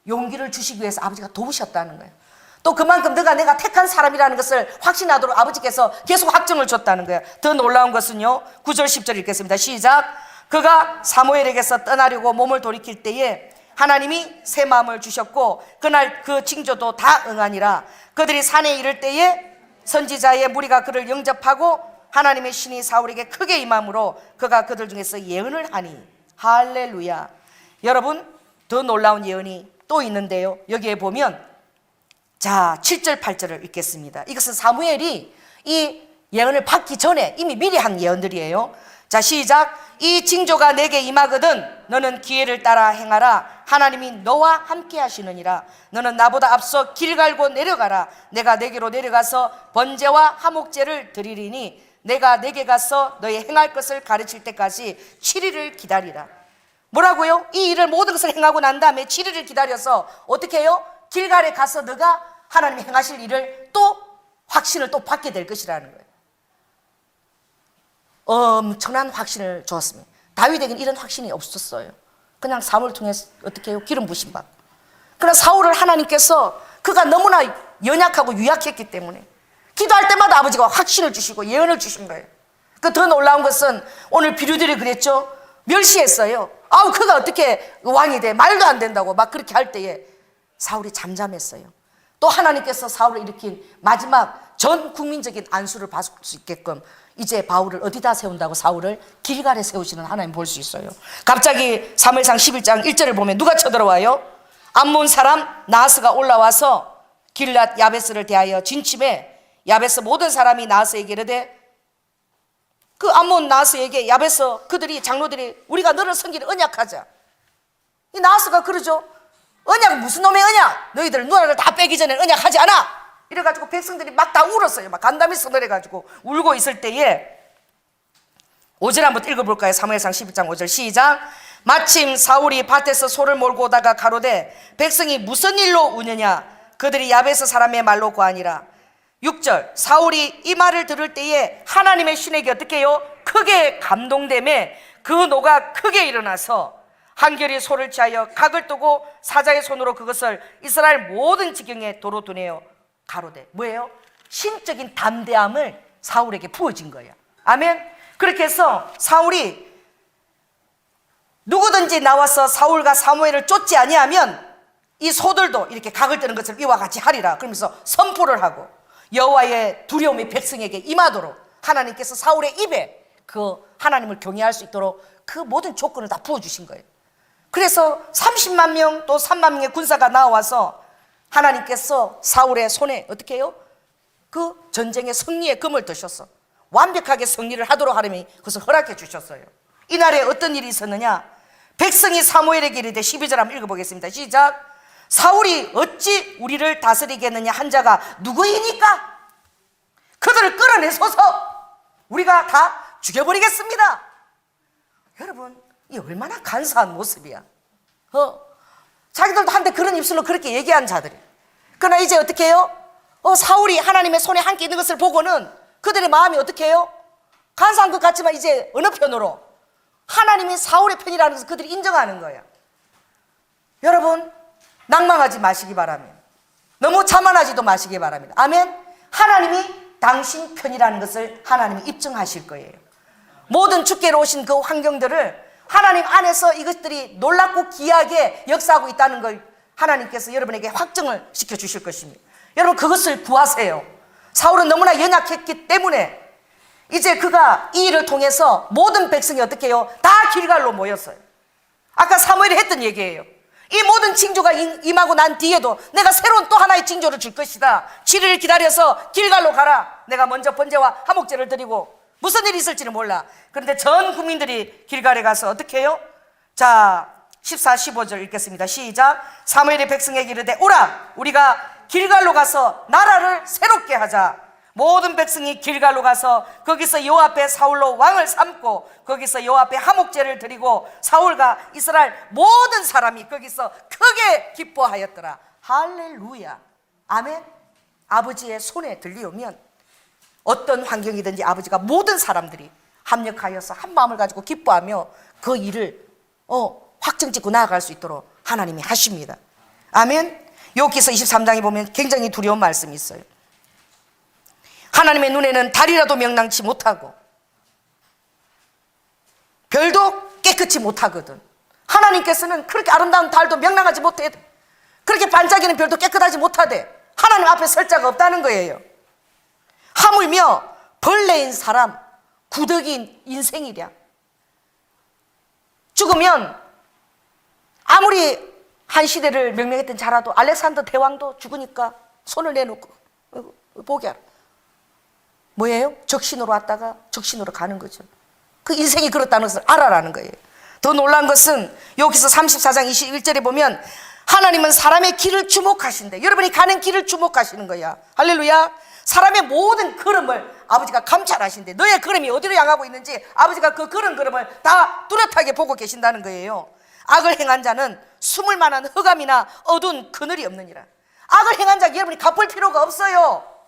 용기를 주시기 위해서 아버지가 도우셨다는 거예요. 또 그만큼 너가 내가 택한 사람이라는 것을 확신하도록 아버지께서 계속 확정을 줬다는 거예요. 더 놀라운 것은요, 9절 10절 읽겠습니다. 시작. 그가 사무엘에게서 떠나려고 몸을 돌이킬 때에 하나님이 새 마음을 주셨고 그날 그 징조도 다 응하니라. 그들이 산에 이를 때에 선지자의 무리가 그를 영접하고 하나님의 신이 사울에게 크게 임함으로 그가 그들 중에서 예언을 하니. 할렐루야. 여러분, 더 놀라운 예언이 또 있는데요, 여기에 보면 자 7절 8절을 읽겠습니다. 이것은 사무엘이 이 예언을 받기 전에 이미 미리 한 예언들이에요. 자 시작. 이 징조가 내게 임하거든 너는 기회를 따라 행하라. 하나님이 너와 함께 하시느니라. 너는 나보다 앞서 길 갈고 내려가라. 내가 내게로 내려가서 번제와 화목제를 드리리니 내가 내게 가서 너의 행할 것을 가르칠 때까지 7일을 기다리라. 뭐라고요? 이 일을 모든 것을 행하고 난 다음에 7일을 기다려서 어떻게 해요? 길갈에 가서 너가 하나님이 행하실 일을 또 확신을 또 받게 될 것이라는 거예요. 엄청난 확신을 주었습니다. 다윗에게는 이런 확신이 없었어요. 그냥 사울을 통해서 어떻게 해요? 기름 부심 받고. 그러나 사울을 하나님께서 그가 너무나 연약하고 유약했기 때문에 기도할 때마다 아버지가 확신을 주시고 예언을 주신 거예요. 그 더 놀라운 것은 오늘 비류들이 그랬죠. 멸시했어요. 그가 어떻게 왕이 돼? 말도 안 된다고 막 그렇게 할 때에 사울이 잠잠했어요. 또 하나님께서 사울을 일으킨 마지막 전 국민적인 안수를 받을 수 있게끔 이제 바울을 어디다 세운다고? 사울을 길갈에 세우시는 하나님 볼 수 있어요. 갑자기 사무엘상 11장 1절을 보면 누가 쳐들어와요? 암몬 사람 나하스가 올라와서 길랏 야베스를 대하여 진침해 야베스 모든 사람이 나하스에게 이르되, 그 암몬 나하스에게 야베스 그들이 장로들이 우리가 너를 섬기는 언약하자. 이 나하스가 그러죠. 언약은 무슨 놈의 언약? 너희들 누나를 다 빼기 전에 언약하지 않아. 이래가지고 백성들이 막 다 울었어요. 막 간담이 서늘해가지고 울고 있을 때에 5절 한번 읽어볼까요? 사무엘상 11장 5절 시작. 마침 사울이 밭에서 소를 몰고 오다가 가로되 백성이 무슨 일로 우느냐 그들이 야베스 사람의 말로 고하니라. 6절 사울이 이 말을 들을 때에 하나님의 신에게 어떻게 해요? 크게 감동됨에 그 노가 크게 일어나서 한결이 소를 취하여 각을 뜨고 사자의 손으로 그것을 이스라엘 모든 지경에 도로 두네요. 가로되 뭐예요? 신적인 담대함을 사울에게 부어진 거야. 아멘. 그렇게 해서 사울이 누구든지 나와서 사울과 사무엘을 쫓지 아니하면 이 소들도 이렇게 각을 뜨는 것처럼 이와 같이 하리라. 그러면서 선포를 하고 여호와의 두려움이 백성에게 임하도록 하나님께서 사울의 입에 그 하나님을 경외할 수 있도록 그 모든 조건을 다 부어주신 거예요. 그래서 30만 명 또 3만 명의 군사가 나와서 하나님께서 사울의 손에 어떻게 해요? 그 전쟁의 승리의 금을 드셔서 완벽하게 승리를 하도록 하나님이 그것을 허락해 주셨어요. 이날에 어떤 일이 있었느냐? 백성이 사무엘에게 이르되 12절 한번 읽어보겠습니다. 시작. 사울이 어찌 우리를 다스리겠느냐 한 자가 누구이니까? 그들을 끌어내소서 우리가 다 죽여버리겠습니다. 여러분 이 얼마나 간사한 모습이야. 자기들도 한데 그런 입술로 그렇게 얘기한 자들이. 그러나 이제 어떻게 해요? 사울이 하나님의 손에 함께 있는 것을 보고는 그들의 마음이 어떻게 해요? 간사한 것 같지만 이제 어느 편으로? 하나님이 사울의 편이라는 것을 그들이 인정하는 거야. 여러분 낭망하지 마시기 바랍니다. 너무 자만하지도 마시기 바랍니다. 아멘. 하나님이 당신 편이라는 것을 하나님이 입증하실 거예요. 모든 주께로 오신 그 환경들을 하나님 안에서 이것들이 놀랍고 귀하게 역사하고 있다는 걸 하나님께서 여러분에게 확증을 시켜주실 것입니다. 여러분 그것을 구하세요. 사울은 너무나 연약했기 때문에 이제 그가 이 일을 통해서 모든 백성이 어떻게 해요? 다 길갈로 모였어요. 아까 사무엘이 했던 얘기예요. 이 모든 징조가 임하고 난 뒤에도 내가 새로운 또 하나의 징조를 줄 것이다. 7일 기다려서 길갈로 가라. 내가 먼저 번제와 화목제를 드리고 무슨 일이 있을지는 몰라. 그런데 전 국민들이 길갈에 가서 어떻게 해요? 자 14, 15절 읽겠습니다. 시작. 사무엘이 백성에게 이르되 오라 우리가 길갈로 가서 나라를 새롭게 하자. 모든 백성이 길갈로 가서 거기서 여호와 앞에 사울로 왕을 삼고 거기서 여호와 앞에 화목제를 드리고 사울과 이스라엘 모든 사람이 거기서 크게 기뻐하였더라. 할렐루야. 아멘. 아버지의 손에 들리오면 어떤 환경이든지 아버지가 모든 사람들이 합력하여서 한 마음을 가지고 기뻐하며 그 일을 확정짓고 나아갈 수 있도록 하나님이 하십니다. 아멘. 욥기서 23장에 보면 굉장히 두려운 말씀이 있어요. 하나님의 눈에는 달이라도 명랑치 못하고 별도 깨끗이 못하거든. 하나님께서는 그렇게 아름다운 달도 명랑하지 못해, 그렇게 반짝이는 별도 깨끗하지 못하되 하나님 앞에 설 자가 없다는 거예요. 하물며 벌레인 사람 구더기인 인생이랴. 죽으면 아무리 한 시대를 명명했던 자라도 알렉산더 대왕도 죽으니까 손을 내놓고 보게 하라. 뭐예요? 적신으로 왔다가 적신으로 가는 거죠. 그 인생이 그렇다는 것을 알아라는 거예요. 더 놀라운 것은 여기서 34장 21절에 보면 하나님은 사람의 길을 주목하신대. 여러분이 가는 길을 주목하시는 거야. 할렐루야. 사람의 모든 걸음을 아버지가 감찰하신대. 너의 걸음이 어디로 향하고 있는지 아버지가 그 걸음을 다 뚜렷하게 보고 계신다는 거예요. 악을 행한 자는 숨을 만한 흑암이나 어두운 그늘이 없느니라. 악을 행한 자에게 여러분이 갚을 필요가 없어요.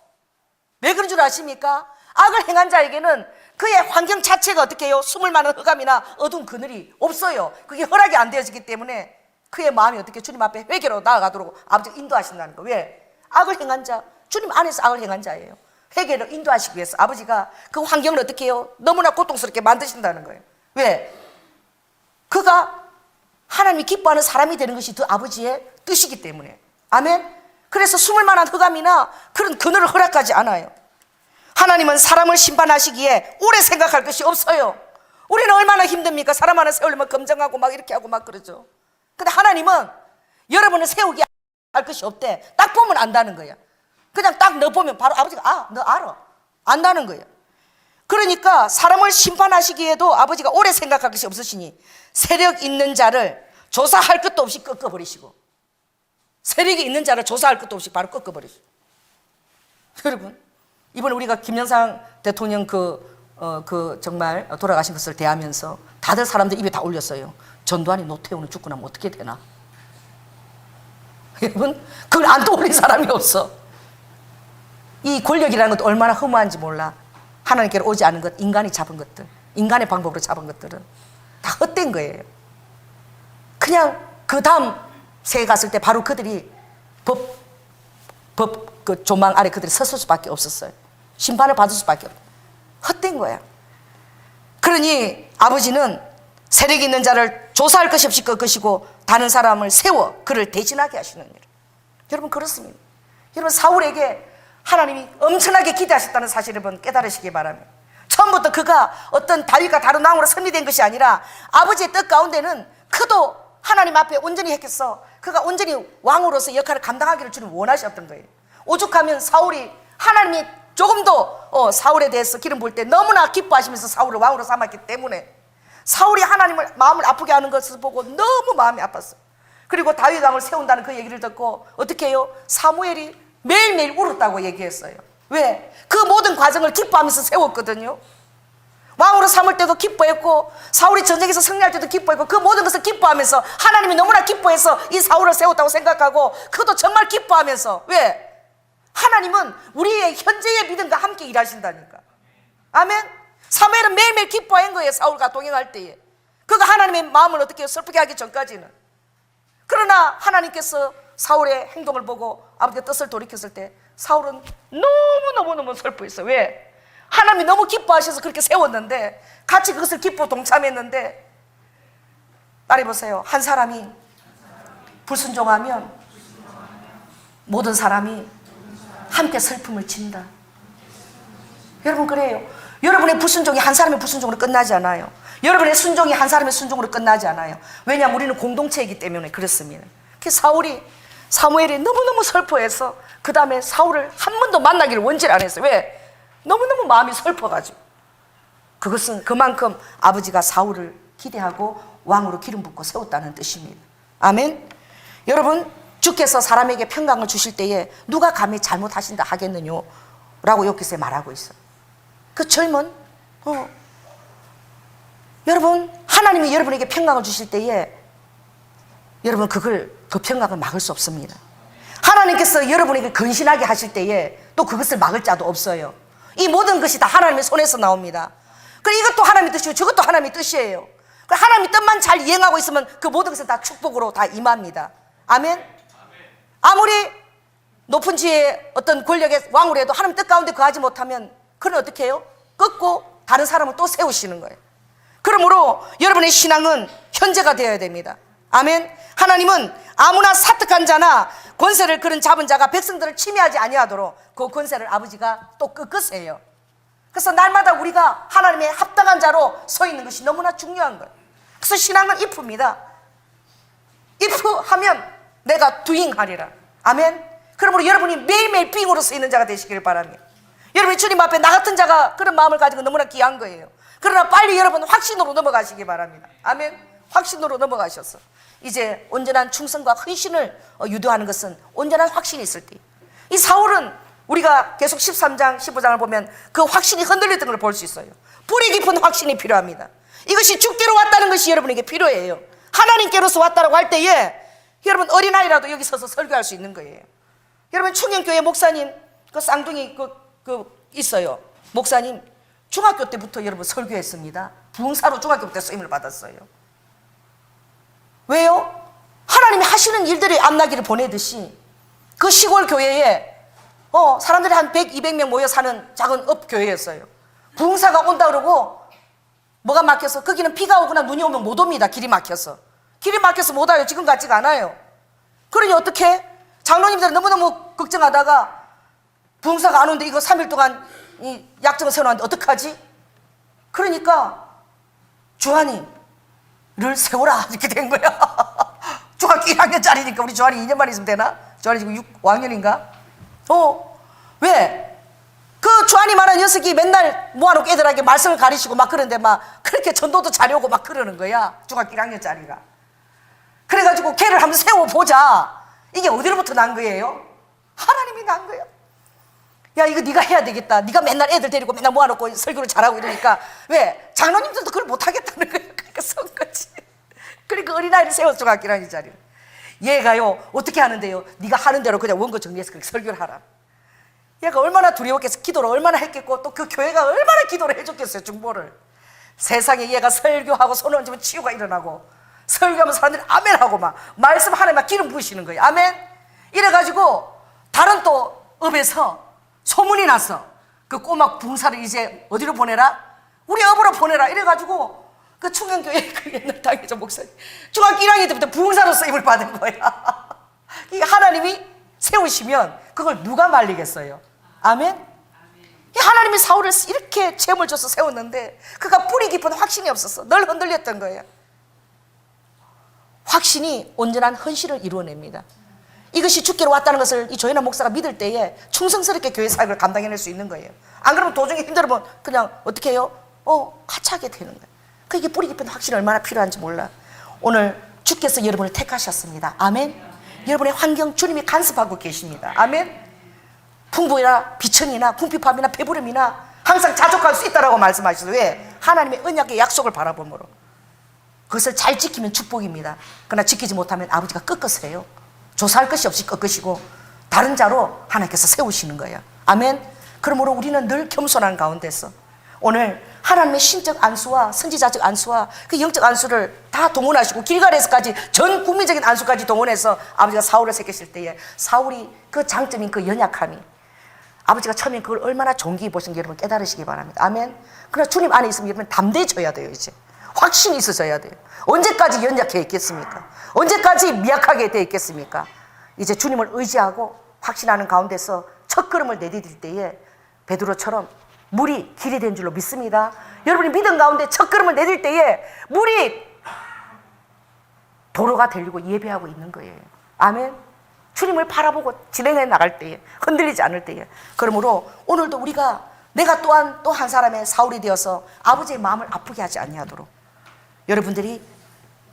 왜 그런 줄 아십니까? 악을 행한 자에게는 그의 환경 자체가 어떻게 해요? 숨을 만한 흑암이나 어두운 그늘이 없어요. 그게 허락이 안 되어지기 때문에 그의 마음이 어떻게 주님 앞에 회개로 나아가도록 아버지가 인도하신다는 거. 왜? 악을 행한 자, 주님 안에서 악을 행한 자예요. 회개로 인도하시기 위해서 아버지가 그 환경을 어떻게 해요? 너무나 고통스럽게 만드신다는 거예요. 왜? 그가 하나님이 기뻐하는 사람이 되는 것이 그 아버지의 뜻이기 때문에. 아멘. 그래서 숨을 만한 흑암이나 그런 그늘을 허락하지 않아요. 하나님은 사람을 심판하시기에 오래 생각할 것이 없어요. 우리는 얼마나 힘듭니까? 사람 하나 세우려면 검증하고 막 이렇게 하고 막 그러죠. 근데 하나님은 여러분을 세우기 할 것이 없대. 딱 보면 안다는 거야. 그냥 딱 너 보면 바로 아버지가 너 알아. 안다는 거야. 그러니까 사람을 심판하시기에도 아버지가 오래 생각할 것이 없으시니 세력 있는 자를 조사할 것도 없이 꺾어버리시고, 세력이 있는 자를 조사할 것도 없이 바로 꺾어버리시고. 여러분, 이번에 우리가 김영삼 대통령 그 그 정말 돌아가신 것을 대하면서 다들 사람들 입에 다 올렸어요. 전두환이 노태우는 죽고 나면 어떻게 되나? 여러분, 그걸 안 떠올린 사람이 없어. 이 권력이라는 것도 얼마나 허무한지 몰라. 하나님께로 오지 않은 것, 인간이 잡은 것들, 인간의 방법으로 잡은 것들은 다 헛된 거예요. 그냥 그 다음 세에 갔을 때 바로 그들이 그 조망 아래 그들이 섰을 수밖에 없었어요. 심판을 받을 수밖에 없어요. 헛된 거야. 그러니 아버지는 세력 있는 자를 조사할 것이 없이 끌 것이고 다른 사람을 세워 그를 대신하게 하시는 일. 여러분, 그렇습니다. 여러분, 사울에게 하나님이 엄청나게 기대하셨다는 사실을 여러분 깨달으시기 바랍니다. 처음부터 그가 어떤 다윗과 다른 왕으로 선리된 것이 아니라 아버지의 뜻 가운데는 그도 하나님 앞에 온전히 했겠어. 그가 온전히 왕으로서 역할을 감당하기를 주님 원하셨던 거예요. 오죽하면 사울이 하나님이 조금 더 사울에 대해서 기름 부을 때 너무나 기뻐하시면서 사울을 왕으로 삼았기 때문에 사울이 하나님을 마음을 아프게 하는 것을 보고 너무 마음이 아팠어요. 그리고 다윗 왕을 세운다는 그 얘기를 듣고 어떻게 해요? 사무엘이 매일매일 울었다고 얘기했어요. 왜? 그 모든 과정을 기뻐하면서 세웠거든요. 왕으로 삼을 때도 기뻐했고 사울이 전쟁에서 승리할 때도 기뻐했고 그 모든 것을 기뻐하면서 하나님이 너무나 기뻐해서 이 사울을 세웠다고 생각하고 그도 정말 기뻐하면서 왜? 하나님은 우리의 현재의 믿음과 함께 일하신다니까. 아멘. 사무엘은 매일매일 기뻐한 거예요. 사울과 동행할 때에. 그가 하나님의 마음을 어떻게 슬프게 하기 전까지는. 그러나 하나님께서 사울의 행동을 보고 아버지의 뜻을 돌이켰을 때 사울은 너무너무 슬퍼했어요. 왜? 하나님이 너무 기뻐하셔서 그렇게 세웠는데 같이 그것을 기뻐 동참했는데 따라해보세요. 한 사람이 불순종하면 모든 사람이 함께 슬픔을 친다. 여러분, 그래요. 여러분의 불순종이 한 사람의 불순종으로 끝나지 않아요. 여러분의 순종이 한 사람의 순종으로 끝나지 않아요. 왜냐하면 우리는 공동체이기 때문에 그렇습니다. 사무엘이 너무너무 슬퍼해서 그 다음에 사울을 한 번도 만나기를 원치를 안 했어요. 왜? 너무너무 마음이 슬퍼가지고. 그것은 그만큼 아버지가 사울을 기대하고 왕으로 기름 붓고 세웠다는 뜻입니다. 아멘. 여러분, 주께서 사람에게 평강을 주실 때에 누가 감히 잘못하신다 하겠느냐 라고 여기서 말하고 있어요. 그 젊은 여러분, 하나님이 여러분에게 평강을 주실 때에 여러분 그 평강을 막을 수 없습니다. 하나님께서 여러분에게 근신하게 하실 때에 또 그것을 막을 자도 없어요. 이 모든 것이 다 하나님의 손에서 나옵니다. 그리고 이것도 하나님의 뜻이고 저것도 하나님의 뜻이에요. 하나님의 뜻만 잘 이행하고 있으면 그 모든 것은 다 축복으로 다 임합니다. 아멘. 아무리 높은 지혜의 어떤 권력의 왕으로 해도 하나님 뜻 가운데 거하지 못하면 그는 어떻게 해요? 꺾고 다른 사람을 또 세우시는 거예요. 그러므로 여러분의 신앙은 현재가 되어야 됩니다. 아멘. 하나님은 아무나 사특한 자나 권세를 그런 잡은 자가 백성들을 침해하지 아니하도록 그 권세를 아버지가 또 꺾으세요. 그래서 날마다 우리가 하나님의 합당한 자로 서 있는 것이 너무나 중요한 거예요. 그래서 신앙은 if입니다. if 하면 내가 doing 하리라. 아멘. 그러므로 여러분이 매일매일 being으로 서 있는 자가 되시기를 바랍니다. 여러분이 주님 앞에 나 같은 자가 그런 마음을 가지고 너무나 귀한 거예요. 그러나 빨리 여러분 확신으로 넘어가시기 바랍니다. 아멘. 확신으로 넘어가셔서 이제 온전한 충성과 헌신을 유도하는 것은 온전한 확신이 있을 때, 이 사울은 우리가 계속 13장 15장을 보면 그 확신이 흔들렸던 걸 볼 수 있어요. 뿌리 깊은 확신이 필요합니다. 이것이 주께로 왔다는 것이 여러분에게 필요해요. 하나님께로서 왔다라고 할 때에 여러분 어린아이라도 여기 서서 설교할 수 있는 거예요. 여러분 충영교회 목사님 그 쌍둥이 있어요. 목사님 중학교 때부터 여러분 설교했습니다. 부흥사로 중학교 때 쓰임을 받았어요. 왜요? 하나님이 하시는 일들이 앞나기를 보내듯이 그 시골 교회에 사람들이 한 100, 200명 모여 사는 작은 읍교회였어요. 부흥사가 온다 그러고 뭐가 막혀서 거기는 비가 오거나 눈이 오면 못 옵니다. 길이 막혀서 못 와요. 지금 같지가 않아요. 그러니 어떻게 장로님들은 너무너무 걱정하다가 부흥사가 안 오는데 이거 3일 동안 이 약정을 세워놨는데 어떡하지? 그러니까 주한이를 세워라 이렇게 된 거야. 중학교 1학년짜리니까 우리 주한이 2년만 있으면 되나? 주한이 지금 5학년인가? 왜? 그 주한이 말한 녀석이 맨날 모아놓고 애들에게 말씀을 가르치고 막 그러는데 막 그렇게 전도도 잘해오고 막 그러는 거야. 중학교 1학년짜리가. 그래가지고 걔를 한번 세워보자. 이게 어디로부터 난 거예요? 하나님이 난 거예요. 야, 이거 네가 해야 되겠다. 네가 맨날 애들 데리고 맨날 모아놓고 설교를 잘하고 이러니까 왜? 장로님들도 그걸 못하겠다는 거예요. 그러니까 선 거지. 그러니까 어린아이를 세워서 갔기라는 자리를. 얘가요 어떻게 하는데요? 네가 하는 대로 그냥 원고 정리해서 그렇게 설교를 하라. 얘가 얼마나 두려웠겠어. 기도를 얼마나 했겠고 또 그 교회가 얼마나 기도를 해줬겠어요. 중보를. 세상에 얘가 설교하고 손을 얹으면 치유가 일어나고 설교하면 사람들이 아멘하고 막 말씀 하나에 막 기름 부으시는 거예요. 아멘. 이래가지고 다른 또 업에서 소문이 났어. 그 꼬막 붕사를 이제 어디로 보내라? 우리 업으로 보내라. 이래가지고 그 충영교회 그 옛날 당회자 목사님 중학교 1학년 때부터 붕사로 쓰임을 받은 거야. 이게 하나님이 세우시면 그걸 누가 말리겠어요? 아멘? 하나님이 사울을 이렇게 체험을 줘서 세웠는데 그가 뿌리 깊은 확신이 없었어. 늘 흔들렸던 거예요. 확신이 온전한 헌신을 이루어냅니다. 이것이 주께로 왔다는 것을 이 조현아 목사가 믿을 때에 충성스럽게 교회 사역을 감당해낼 수 있는 거예요. 안 그러면 도중에 힘들면 그냥 어떻게 해요? 가차하게 되는 거예요. 그게 뿌리 깊은 확신이 얼마나 필요한지 몰라. 오늘 주께서 여러분을 택하셨습니다. 아멘. 여러분의 환경 주님이 간섭하고 계십니다. 아멘. 풍부나 비천이나 궁핍함이나 배부름이나 항상 자족할 수 있다라고 말씀하셔서 왜? 하나님의 언약의 약속을 바라보므로. 그것을 잘 지키면 축복입니다. 그러나 지키지 못하면 아버지가 꺾으세요. 조사할 것이 없이 꺾으시고 다른 자로 하나님께서 세우시는 거예요. 아멘. 그러므로 우리는 늘 겸손한 가운데서 오늘 하나님의 신적 안수와 선지자적 안수와 그 영적 안수를 다 동원하시고 길갈에서까지 전 국민적인 안수까지 동원해서 아버지가 사울을 새기실 때에 사울이 그 장점인 그 연약함이 아버지가 처음에 그걸 얼마나 존귀히 보신 게 여러분 깨달으시기 바랍니다. 아멘. 그러나 주님 안에 있으면 여러분 담대해져야 돼요. 이제 확신이 있어져야 돼요. 언제까지 연약해 있겠습니까? 언제까지 미약하게 돼 있겠습니까? 이제 주님을 의지하고 확신하는 가운데서 첫 걸음을 내디딜 때에 베드로처럼 물이 길이 된 줄로 믿습니다. 여러분이 믿음 가운데 첫 걸음을 내딜 때에 물이 도로가 되려고 예배하고 있는 거예요. 아멘. 주님을 바라보고 진행해 나갈 때에 흔들리지 않을 때에. 그러므로 오늘도 우리가 내가 또한 또 한 사람의 사울이 되어서 아버지의 마음을 아프게 하지 아니하도록 여러분들이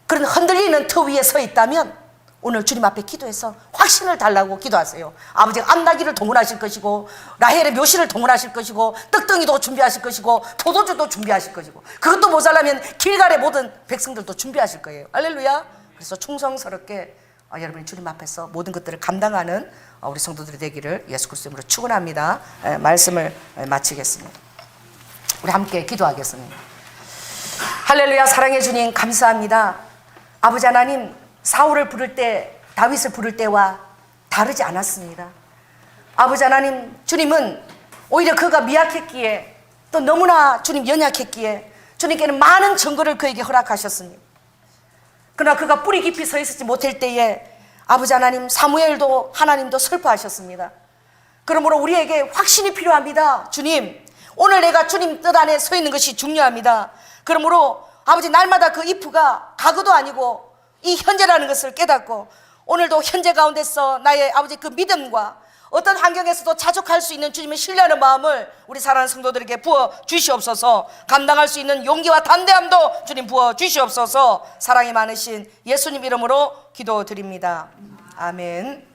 그런 흔들리는 터 위에 서 있다면 오늘 주님 앞에 기도해서 확신을 달라고 기도하세요. 아버지가 안나기를 동원하실 것이고 라헬의 묘실을 동원하실 것이고 떡덩이도 준비하실 것이고 포도주도 준비하실 것이고 그것도 모자라면 길갈의 모든 백성들도 준비하실 거예요. 할렐루야. 그래서 충성스럽게 여러분이 주님 앞에서 모든 것들을 감당하는 우리 성도들이 되기를 예수 그리스도 이름으로 축원합니다. 말씀을 마치겠습니다. 우리 함께 기도하겠습니다. 할렐루야. 사랑해 주님 감사합니다. 아버지 하나님, 사울을 부를 때 다윗을 부를 때와 다르지 않았습니다. 아버지 하나님, 주님은 오히려 그가 미약했기에 또 너무나 주님 연약했기에 주님께는 많은 증거를 그에게 허락하셨습니다. 그러나 그가 뿌리 깊이 서 있었지 못할 때에 아버지 하나님, 사무엘도 하나님도 슬퍼하셨습니다. 그러므로 우리에게 확신이 필요합니다. 주님, 오늘 내가 주님 뜻 안에 서 있는 것이 중요합니다. 그러므로 아버지, 날마다 그 if가 과거도 아니고 이 현재라는 것을 깨닫고 오늘도 현재 가운데서 나의 아버지 그 믿음과 어떤 환경에서도 자족할 수 있는 주님의 신뢰하는 마음을 우리 사랑하는 성도들에게 부어 주시옵소서. 감당할 수 있는 용기와 담대함도 주님 부어 주시옵소서. 사랑이 많으신 예수님 이름으로 기도드립니다. 아멘.